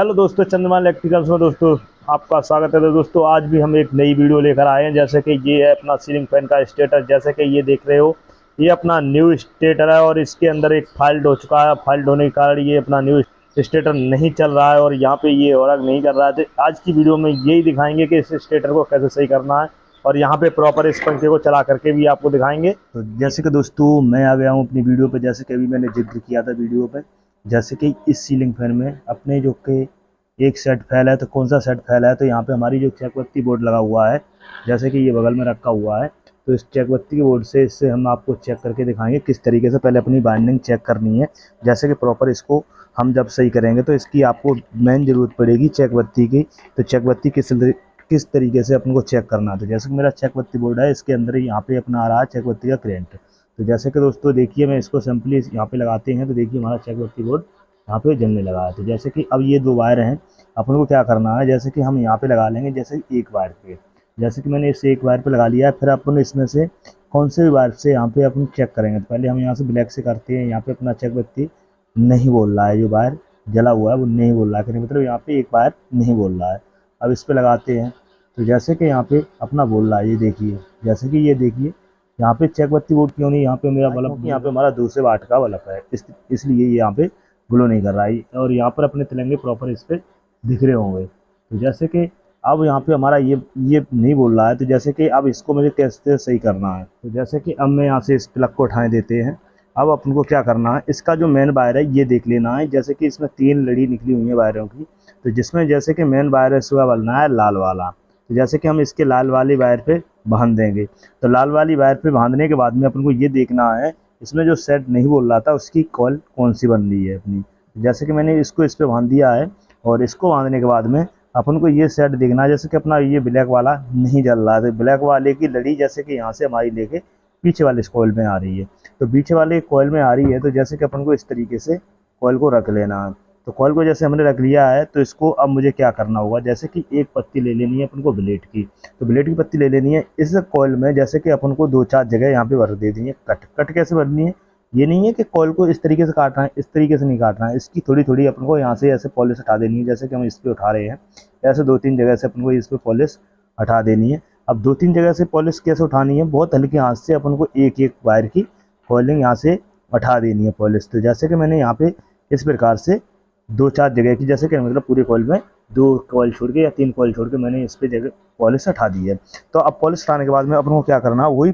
Hello दोस्तों, चंद्रमान electricals में दोस्तों आपका स्वागत है। तो दोस्तों आज भी हम एक नई वीडियो लेकर आए हैं। जैसे कि ये है अपना सीलिंग फैन का स्टेटर। जैसे कि ये देख रहे हो, ये अपना न्यू स्टेटर है और इसके अंदर एक फाल्ट हो चुका है। फाल्ट होने के कारण ये अपना न्यू स्टेटर नहीं चल रहा है और यहाँ पे ये वर्क नहीं कर रहा है। तो आज की वीडियो में यही दिखाएंगे कि इस स्टेटर को कैसे सही करना है और यहाँ पे प्रॉपर इस पंखे को चला करके भी आपको दिखाएंगे। तो जैसे कि दोस्तों मैं आ गया हूँ अपनी वीडियो पे। जैसे कि अभी मैंने जिक्र किया था वीडियो पे, जैसे कि इस सीलिंग फैन में अपने जो कि एक सेट फैल है। तो कौन सा सेट फैल है, तो यहाँ पे हमारी जो चेकबत्ती बोर्ड लगा हुआ है, जैसे कि ये बगल में रखा हुआ है। तो इस चेकबत्ती की बोर्ड से इससे हम आपको चेक करके दिखाएंगे किस तरीके से पहले अपनी बाइंडिंग चेक करनी है। जैसे कि प्रॉपर इसको हम जब सही करेंगे तो इसकी आपको मेन ज़रूरत पड़ेगी चेकबत्ती की। तो चेकबत्ती किस तरीके से अपन को चेक करना है। तो जैसे कि मेरा चेकबत्ती बोर्ड है, इसके अंदर यहाँ पे अपना आ रहा है चेकबत्ती का करंट। तो जैसे कि दोस्तों देखिए, मैं इसको सिंपली यहाँ पे लगाते हैं तो देखिए हमारा चेकबत्ती बोर्ड यहाँ पे जलने लगा है। तो जैसे कि अब ये दो वायर हैं, अपन को क्या करना है, जैसे कि हम यहाँ पे लगा लेंगे जैसे एक वायर पे। जैसे कि मैंने इसे एक वायर पे लगा लिया है, फिर अपन इसमें से कौन से भी वायर से यहाँ पे अपन चेक करेंगे। तो पहले हम यहाँ से ब्लैक से करते हैं। यहाँ पे अपना चेकबत्ती नहीं बोल रहा है, जो वायर जला हुआ है वो नहीं बोल रहा है, मतलब यहाँ पे एक वायर नहीं बोल रहा है। अब इस पर लगाते हैं तो जैसे कि यहाँ पे अपना बोल रहा है, ये देखिए। जैसे कि ये देखिए यहाँ पे चेकबत्ती बोर्ड क्यों नहीं, यहाँ पे मेरा बल्ब, यहाँ पे हमारा 200 वाट का बल्ब है, इसलिए ये यहाँ पे ग्लो नहीं कर रहा है। और यहाँ पर अपने तिरंगे प्रॉपर इस पर दिख रहे होंगे। तो जैसे कि अब यहाँ पे हमारा ये नहीं बोल रहा है। तो जैसे कि अब इसको मुझे कैसे सही करना है, तो जैसे कि अब मैं यहाँ से इस प्लग को उठाए देते हैं। अब अपन को क्या करना है, इसका जो मेन वायर है ये देख लेना है। जैसे कि इसमें 3 लड़ी निकली हुई है वायरों की। तो जिसमें जैसे कि मेन वायर है इसका बनना है लाल वाला। तो जैसे कि हम इसके लाल वाली वायर पे बांध देंगे। तो लाल वाली वायर पे बांधने के बाद में अपन को ये देखना है इसमें जो सेट नहीं बोल रहा था उसकी कॉइल कौन सी बन रही है अपनी। जैसे कि मैंने इसको इस पर बांध दिया है और इसको बांधने के बाद में अपन को ये सेट देखना है। जैसे कि अपना ये ब्लैक वाला नहीं जल रहा है, तो ब्लैक वाले की लड़ी जैसे कि यहाँ से हमारी लेके पीछे वाले कॉइल में आ रही है। तो पीछे वाले कॉइल में आ रही है, तो जैसे कि अपन को इस तरीके से कॉइल को रख लेना है। तो कॉइल को जैसे हमने रख लिया है, तो इसको अब मुझे क्या करना होगा, जैसे कि एक पत्ती ले लेनी है अपन को ब्लेड की। तो ब्लेड की पत्ती ले लेनी है। इस कॉइल में जैसे कि अपन को 2-4 जगह यहाँ पे भर दे दी है कट कैसे भरनी है, ये नहीं है कि कॉइल को इस तरीके से काटना है, इस तरीके से नहीं काटना है। इसकी थोड़ी थोड़ी अपन को यहाँ से ऐसे पॉलिश हटा देनी है। जैसे कि हम इस पर उठा रहे हैं, ऐसे 2-3 जगह से अपन को इस पर पॉलिश हटा देनी है। अब 2-3 जगह से पॉलिश कैसे उठानी है, बहुत हल्के हाथ से अपन को एक एक वायर की कॉइलिंग यहाँ से हटा देनी है पॉलिश। तो जैसे कि मैंने यहाँ पे इस प्रकार से 2-4 जगह की, जैसे कि मतलब पूरे कॉइल में 2 कॉइल छोड़ के या 3 कॉइल छोड़ के मैंने इस पे जगह पॉलिश हटा दी है। तो अब पॉलिश हटाने के बाद में अपन को क्या करना है, वही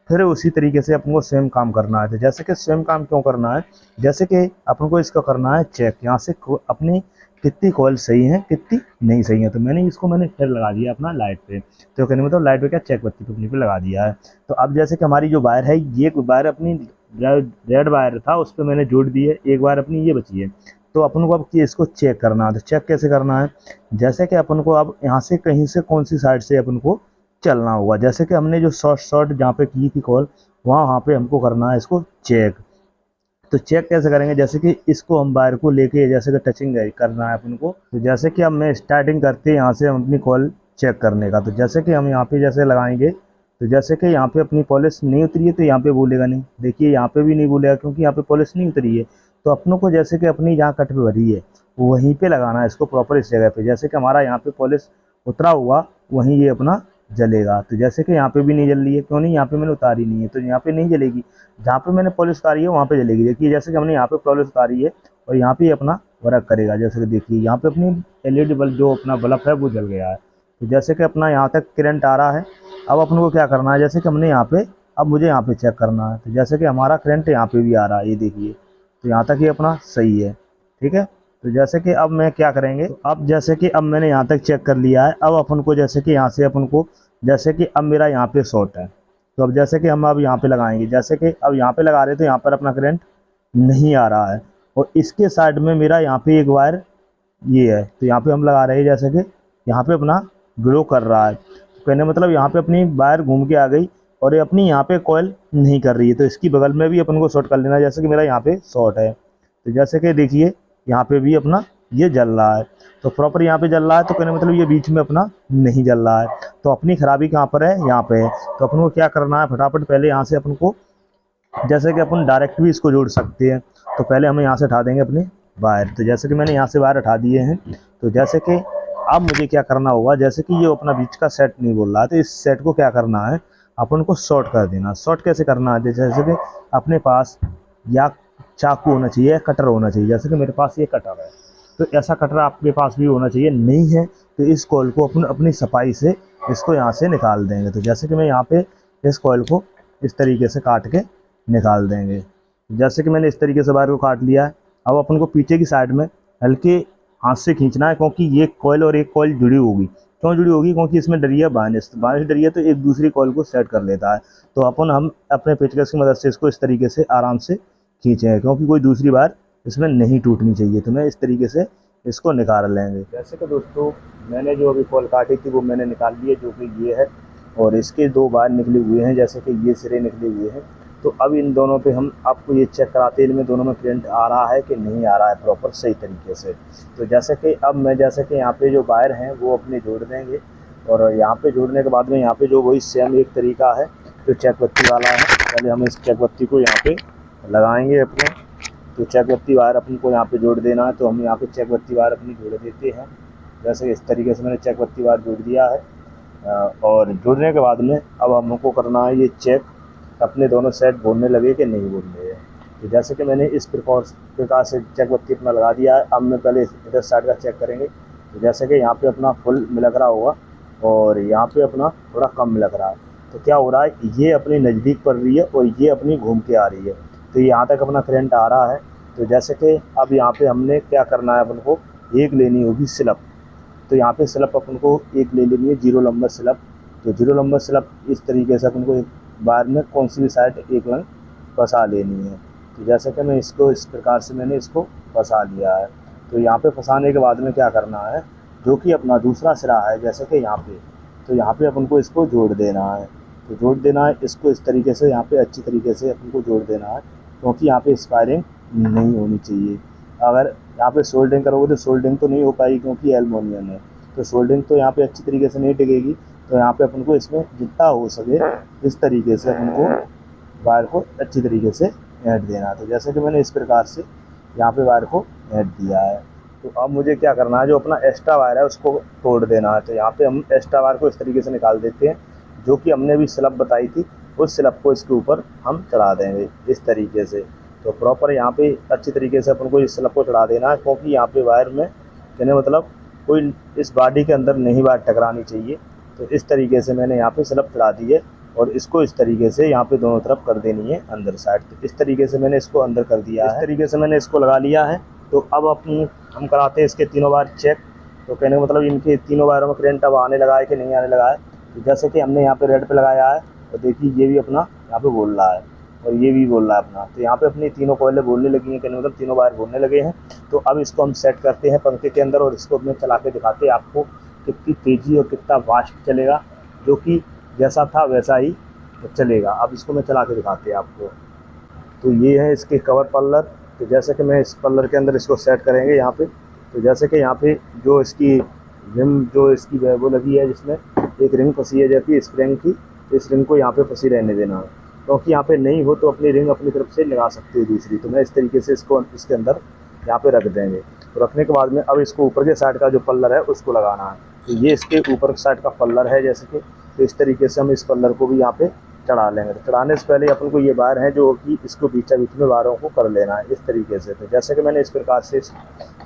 फिर उसी तरीके से अपन को सेम काम करना है। तो जैसे कि सेम काम क्यों करना है, जैसे कि अपन को इसका करना है चेक, यहाँ से अपनी कितनी कॉइल सही है कितनी नहीं सही है। तो मैंने फिर लगा दिया अपना लाइट पे। तो कहने मतलब लाइट पे क्या, चेकबत्ती पे अपनी पे लगा दिया है। तो अब जैसे कि हमारी जो वायर है, ये वायर अपनी रेड वायर था उस पर मैंने जोड़ दी है, एक वायर अपनी ये बची है। तो अपन को अब इसको चेक करना है। तो चेक कैसे करना है, जैसे कि अपन को अब यहाँ से कहीं से कौन सी साइड से अपन को चलना होगा। जैसे कि हमने जो शॉर्ट जहाँ पे की थी कॉल, वहाँ पे हमको करना है इसको चेक। तो चेक कैसे करेंगे, जैसे कि इसको हम वायर को लेके जैसे कि टचिंग करना है अपन को। तो जैसे कि अब मैं स्टार्टिंग करते हैं यहाँ से हम अपनी कॉल चेक करने का। तो जैसे कि हम यहाँ पे जैसे लगाएंगे, तो जैसे कि यहाँ पे अपनी पॉलिश नहीं उतरी है तो यहाँ पे बोलेगा नहीं। देखिए यहाँ पे भी नहीं बोलेगा क्योंकि यहाँ पे पॉलिश नहीं उतरी है। तो अपनों को जैसे कि अपनी जहाँ कट पे भरी है वहीं पे लगाना है इसको प्रॉपर इस जगह पे। जैसे कि हमारा यहाँ पे पॉलिश उतरा हुआ वहीं ये अपना जलेगा। तो जैसे कि यहाँ पे भी नहीं जल रही है, क्यों नहीं, यहाँ पे मैंने उतारी नहीं है तो यहाँ पे नहीं जलेगी। जहाँ पे मैंने पॉलिश उतारी है वहाँ पे जलेगी। देखिए जैसे कि हमने यहाँ पे पॉलिश उतारी है और यहाँ पे अपना वर्क करेगा। जैसे कि देखिए यहाँ पे अपनी LED बल्ब जो अपना बल्ब है वो जल गया है। तो जैसे कि अपना यहाँ तक करंट आ रहा है। अब अपन को क्या करना है, जैसे कि हमने यहाँ पे, अब मुझे यहाँ पे चेक करना है। तो जैसे कि हमारा करंट यहाँ पे भी आ रहा है, ये देखिए। तो यहाँ तक ये अपना सही है, ठीक है। तो जैसे कि अब मैं क्या करेंगे, तो अब जैसे कि अब मैंने यहाँ तक चेक कर लिया है। अब अपन को जैसे कि यहाँ से अपन को, जैसे कि अब मेरा यहाँ पे शॉर्ट है, तो अब जैसे कि हम अब यहाँ पे लगाएंगे। जैसे कि अब यहाँ पे लगा रहे तो यहाँ पर अपना करंट नहीं आ रहा है और इसके साइड में मेरा यहाँ पे एक वायर ये है। तो यहाँ पे हम लगा रहे हैं, जैसे कि यहाँ पे अपना ग्लो कर रहा है। तो कहने मतलब यहाँ पे अपनी वायर घूम के आ गई और ये अपनी यहाँ पे कॉइल नहीं कर रही है। तो इसकी बगल में भी अपन को शॉर्ट कर लेना है। जैसे कि मेरा यहाँ पे शॉर्ट है, तो जैसे कि देखिए यहाँ पे भी अपना ये जल रहा है। तो प्रॉपर यहाँ पे जल रहा है, तो कहने मतलब ये बीच में अपना नहीं जल रहा है। तो अपनी खराबी कहाँ पर है, यहाँ पे है। तो अपन को क्या करना है, फटाफट पहले यहाँ से अपन को, जैसे कि अपन डायरेक्ट भी इसको जोड़ सकते हैं। तो पहले हम यहाँ से हटा देंगे अपनी वायर। तो जैसे कि मैंने यहाँ से वायर उठा दिए हैं। तो जैसे कि अब मुझे क्या करना होगा, जैसे कि ये अपना बीच का सेट नहीं बोल रहा है, तो इस सेट को क्या करना है, अपन को शॉर्ट कर देना। शॉर्ट कैसे करना है, जैसे कि अपने पास या चाकू होना चाहिए, कटर होना चाहिए। जैसे कि मेरे पास ये कटर है, तो ऐसा कटर आपके पास भी होना चाहिए। नहीं है तो इस कॉइल को अपनी सफाई से इसको यहाँ से निकाल देंगे। तो जैसे कि मैं यहाँ पे इस कॉइल को इस तरीके से काट के निकाल देंगे। जैसे कि मैंने इस तरीके से वायर को काट लिया है। अब अपन को पीछे की साइड में हल्के हाथ से खींचना है, क्योंकि ये कॉइल और एक कॉइल जुड़ी होगी। क्यों जुड़ी होगी, क्योंकि इसमें डरिया बार्निश डरिया तो एक दूसरी कॉइल को सेट कर लेता है। तो हम अपने पेचकस की मदद से इसको इस तरीके से आराम से खींचेंगे, क्योंकि कोई दूसरी बार इसमें नहीं टूटनी चाहिए। तो मैं इस तरीके से इसको निकाल लेंगे। जैसे कि दोस्तों मैंने जो अभी कॉइल काटी थी वो मैंने निकाल ली है, जो कि ये है, और इसके दो बार निकले हुए हैं, जैसे कि ये सिरे निकले हुए हैं। तो अब इन दोनों पे हम आपको ये चेक कराते हैं इनमें दोनों में करंट आ रहा है कि नहीं आ रहा है प्रॉपर सही तरीके से। तो जैसे कि अब मैं जैसे कि यहाँ पे जो वायर हैं वो अपने जोड़ देंगे, और यहाँ पे जोड़ने के बाद में यहाँ पे जो वही सेम एक तरीका है जो चेक बत्ती वाला है। पहले हम इस चेक बत्ती को यहाँ पे लगाएंगे अपने। तो चेक बत्ती वायर अपन को यहाँ पे जोड़ देना है। तो हम यहाँ पे चेक बत्ती वायर अपनी जोड़ देते हैं। जैसे इस तरीके से मैंने चेक बत्ती वायर जोड़ दिया है, और जोड़ने के बाद में अब हमको करना है ये चेक अपने दोनों सेट बोलने लगे कि नहीं बोल रहे हैं। तो जैसे कि मैंने इस प्रकार से चेक बत्ती अपना लगा दिया है। अब मैं पहले इधर साइड का चेक करेंगे। तो जैसे कि यहाँ पे अपना फुल मिलक रहा होगा और यहाँ पे अपना थोड़ा कम मिलक रहा है। तो क्या हो रहा है, ये अपनी नज़दीक पड़ रही है और ये अपनी घूम के आ रही है। तो यहाँ तक अपना करंट आ रहा है। तो जैसे कि अब यहाँ पे हमने क्या करना है, अपन को एक लेनी होगी स्लप। तो यहाँ पे स्लप अपन को एक ले लेनी है 0 नंबर स्लप। तो 0 नंबर स्लप इस तरीके से अपन को एक बार में कौन सी भी साइड एक लंग फंसा लेनी है। तो जैसे कि मैं इसको इस प्रकार से मैंने इसको फंसा लिया है। तो यहाँ पे फंसाने के बाद में क्या करना है, जो कि अपना दूसरा सिरा है, जैसे कि यहाँ पे, तो यहाँ पे अपन को इसको जोड़ देना है। तो जोड़ देना है इसको इस तरीके से, यहाँ पे अच्छी तरीके से अपन को जोड़ देना है, क्योंकि यहाँ पे स्पायरिंग नहीं होनी चाहिए। अगर यहाँ पे सोल्डिंग करोगे तो सोल्डिंग तो नहीं हो पाएगी, क्योंकि एल्युमिनियम है, तो सोल्डिंग तो यहाँ पे अच्छी तरीके से नहीं टिकेगी। तो यहाँ पे अपन को इसमें जितना हो सके इस तरीके से अपन को वायर को अच्छी तरीके से ऐड देना है। तो जैसे कि मैंने इस प्रकार से यहाँ पे वायर को ऐड दिया है। तो अब मुझे क्या करना है, जो अपना एक्स्ट्रा वायर है उसको तोड़ देना है। तो यहाँ पे हम एक्स्ट्रा वायर को इस तरीके से निकाल देते हैं, जो कि हमने अभी स्लब बताई थी, उस स्लब को इसके ऊपर हम चढ़ा देंगे इस तरीके से। तो प्रॉपर यहाँ पे अच्छी तरीके से अपन को इस स्लब को चढ़ा देना है, क्योंकि यहाँ पे वायर में कहने मतलब कोई इस बॉडी के अंदर नहीं वायर टकरानी चाहिए। तो इस तरीके से मैंने यहाँ पे स्लब चढ़ा दी है, और इसको इस तरीके से यहाँ पे दोनों तरफ कर देनी है अंदर साइड। तो इस तरीके से मैंने इसको अंदर कर दिया है, इस तरीके से मैंने इसको लगा लिया है। तो अब हम कराते हैं इसके तीनों बार चेक। तो कहने का मतलब इनके तीनों वायरों में करंट अब आने लगा है कि नहीं आने लगा है। तो जैसे कि हमने यहाँ पे रेड पे लगाया है, तो देखिए ये भी अपना यहाँ पे बोल रहा है और ये भी बोल रहा है अपना। तो यहाँ पे अपनी तीनों कोयले बोलने लगी हैं, कहने मतलब तीनों वायर बोलने लगे हैं। तो अब इसको हम सेट करते हैं पंखे के अंदर, और इसको अपने चला के दिखाते हैं आपको कितनी तेज़ी और कितना फास्ट चलेगा, जो कि जैसा था वैसा ही चलेगा। अब इसको मैं चला के दिखाते हैं आपको। तो ये है इसके कवर पल्लर। तो जैसे कि मैं इस पल्लर के अंदर इसको सेट करेंगे यहाँ पे। तो जैसे कि यहाँ पे जो इसकी रिम जो इसकी वो लगी है, जिसमें एक रिंग फंसी है जैसी स्प्रिंग की, तो इस रिंग को यहाँ पे फंसी रहने देना है, क्योंकि यहाँ पे नहीं हो तो अपनी रिंग अपनी तरफ से लगा सकते हो दूसरी। तो मैं इस तरीके से इसको इसके अंदर यहाँ पे रख देंगे। तो रखने के बाद में अब इसको ऊपर के साइड का जो पल्लर है उसको लगाना है। तो ये इसके ऊपर साइड का पल्लर है जैसे कि, तो इस तरीके से हम इस पल्लर को भी यहाँ पे चढ़ा लेंगे। तो चढ़ाने से पहले अपन को ये वायर है जो कि इसको बीच में वायरों को कर लेना है इस तरीके से। तो जैसे कि मैंने इस प्रकार से इस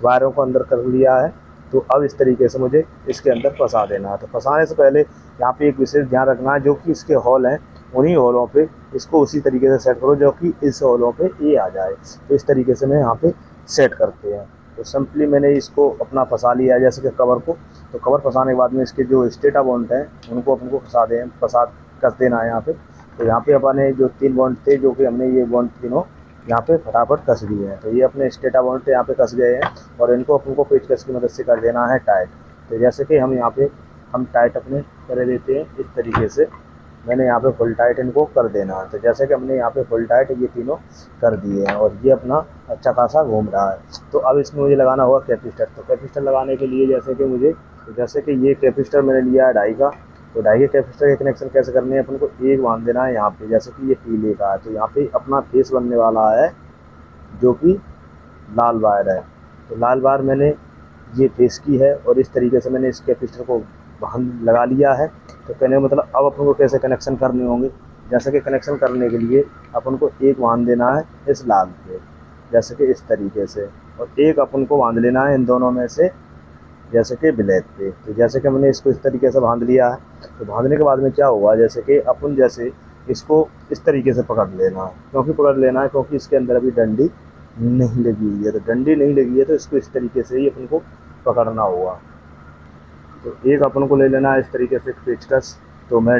वायरों को अंदर कर लिया है। तो अब इस तरीके से मुझे इसके अंदर फंसा देना है। तो फंसाने से पहले यहाँ पे एक विशेष ध्यान रखना है, जो कि इसके हॉल हैं उन्हीं हॉलों पे इसको उसी तरीके से सेट करो जो कि इस हॉलों पे ये आ जाए। तो इस तरीके से मैं यहाँ पे सेट करते हैं। तो सिंपली मैंने इसको अपना फंसा लिया है जैसे कि कवर को। तो कवर फंसाने के बाद में इसके जो स्टेटा बॉन्ड हैं उनको अपन को फंसा कस देना है यहाँ पे। तो यहाँ पे अपने जो 3 बॉन्ड थे, जो कि हमने ये बॉन्ड तीनों यहाँ पे फटाफट कस दिए हैं। तो ये अपने स्टेटा बॉन्ड यहाँ पे कस गए हैं, और इनको अपन को पेचकस की मदद से कर देना है टाइट। तो जैसे कि हम यहाँ पे टाइट अपने कर देते हैं इस तरीके से। मैंने यहाँ पे फुल टाइट इनको कर देना है। तो जैसे कि हमने यहाँ पे फुल टाइट ये तीनों कर दिए हैं, और ये अपना अच्छा खासा घूम रहा है। तो अब इसमें मुझे लगाना होगा कैपिस्टर। तो कैपिस्टर लगाने के लिए जैसे कि ये कैपिस्टर मैंने लिया है 2.5 का। तो 2.5 के कैपेसिटर के कनेक्शन कैसे करने हैं, अपन को एक बांध देना है यहाँ पे। जैसे कि ये पीले का है, तो यहाँ पे अपना फेस बनने वाला है जो कि लाल वायर है। तो लाल बार मैंने ये फेस की है और इस तरीके से मैंने इस कैपेसिटर को बांध लगा लिया है। तो कहने का मतलब अब अपन को कैसे कनेक्शन करने होंगे, जैसे कि कनेक्शन करने के लिए अपन को एक बांध देना है इस लाल पे, जैसे कि इस तरीके से, और एक अपन को बांध लेना है इन दोनों में से जैसे कि ब्लैक पे। तो जैसे कि मैंने इसको इस तरीके से बांध लिया है, तो बांधने के बाद में क्या हुआ, जैसे कि अपन जैसे इसको इस तरीके से पकड़ लेना है, क्योंकि इसके अंदर अभी डंडी नहीं लगी हुई है। तो डंडी नहीं लगी है तो इसको इस तरीके से ही अपन को पकड़ना होगा। तो एक अपन को ले लेना है इस तरीके से पेचकस। तो मैं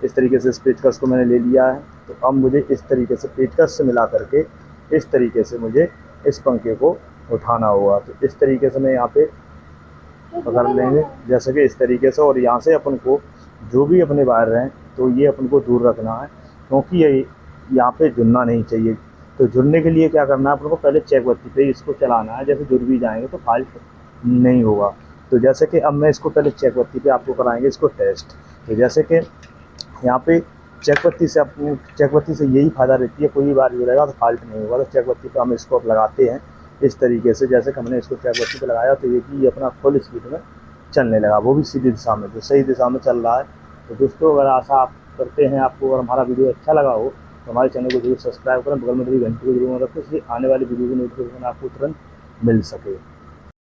इस तरीके से इस पेचकस को मैंने ले लिया है। तो अब मुझे इस तरीके से पेचकस से मिला करके इस तरीके से मुझे इस पंखे को उठाना होगा। तो इस तरीके से मैं यहाँ पे पकड़ लेंगे जैसे कि इस तरीके से, और यहाँ से अपन को जो भी अपने वायर हैं तो ये अपन को दूर रखना है, क्योंकि ये यहाँ पे जुड़ना नहीं चाहिए। तो जुड़ने के लिए क्या करना है, अपन को पहले चेक बत्ती पे इसको चलाना है, जैसे जुड़ भी जाएंगे तो फॉल्ट नहीं होगा। तो जैसे कि अब मैं इसको पहले चेक बत्ती पे आपको कराएंगे इसको टेस्ट। तो जैसे कि यहाँ पे चेक बत्ती से यही फ़ायदा रहती है, कोई भी बार जुड़ेगा तो फॉल्ट नहीं होगा। तो चेक बत्ती पे हम इसको अब लगाते हैं इस तरीके से, जैसे कि हमने इसको चेक बत्ती पे लगाया तो ये कि अपना फुल स्पीड में चलने लगा, वो भी सीधी दिशा में, तो सही दिशा में चल रहा है। तो दोस्तों अगर आशा आप करते हैं आपको अगर हमारा वीडियो अच्छा लगा हो तो हमारे चैनल को जरूर सब्सक्राइब करें, बगल में थोड़ी घंटी को जरूर रखें, इसलिए आने वाली वीडियो की नोटिफिकेशन आपको तुरंत मिल सके।